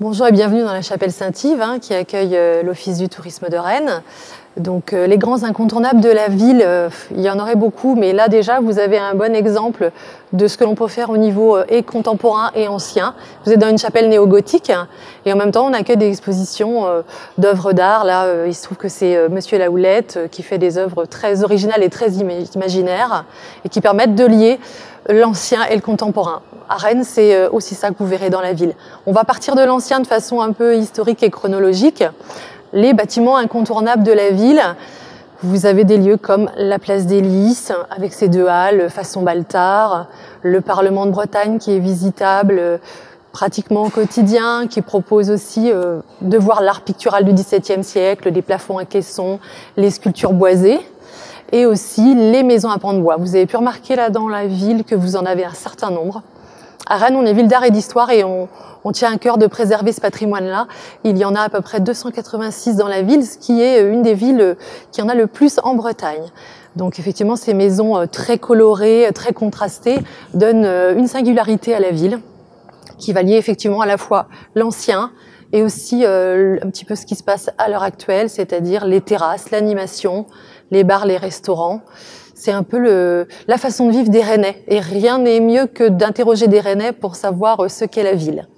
Bonjour et bienvenue dans la chapelle Saint-Yves qui accueille l'Office du tourisme de Rennes. Donc les grands incontournables de la ville, il y en aurait beaucoup, mais là déjà vous avez un bon exemple de ce que l'on peut faire au niveau et contemporain et ancien. Vous êtes dans une chapelle néo-gothique et en même temps on accueille des expositions d'œuvres d'art. Là il se trouve que c'est Monsieur Lahoulette qui fait des œuvres très originales et très imaginaires et qui permettent de lier l'ancien et le contemporain. À Rennes, c'est aussi ça que vous verrez dans la ville. On va partir de l'ancien de façon un peu historique et chronologique. Les bâtiments incontournables de la ville, vous avez des lieux comme la place des Lys, avec ses deux halles façon Baltard, le Parlement de Bretagne qui est visitable pratiquement au quotidien, qui propose aussi de voir l'art pictural du XVIIe siècle, des plafonds à caissons, les sculptures boisées, et aussi les maisons à pans de bois. Vous avez pu remarquer là dans la ville que vous en avez un certain nombre. À Rennes, on est ville d'art et d'histoire et on tient à cœur de préserver ce patrimoine-là. Il y en a à peu près 286 dans la ville, ce qui est une des villes qui en a le plus en Bretagne. Donc effectivement, ces maisons très colorées, très contrastées, donnent une singularité à la ville, qui va lier effectivement à la fois l'ancien et aussi un petit peu ce qui se passe à l'heure actuelle, c'est-à-dire les terrasses, l'animation, les bars, les restaurants. C'est un peu la façon de vivre des Rennais. Et rien n'est mieux que d'interroger des Rennais pour savoir ce qu'est la ville.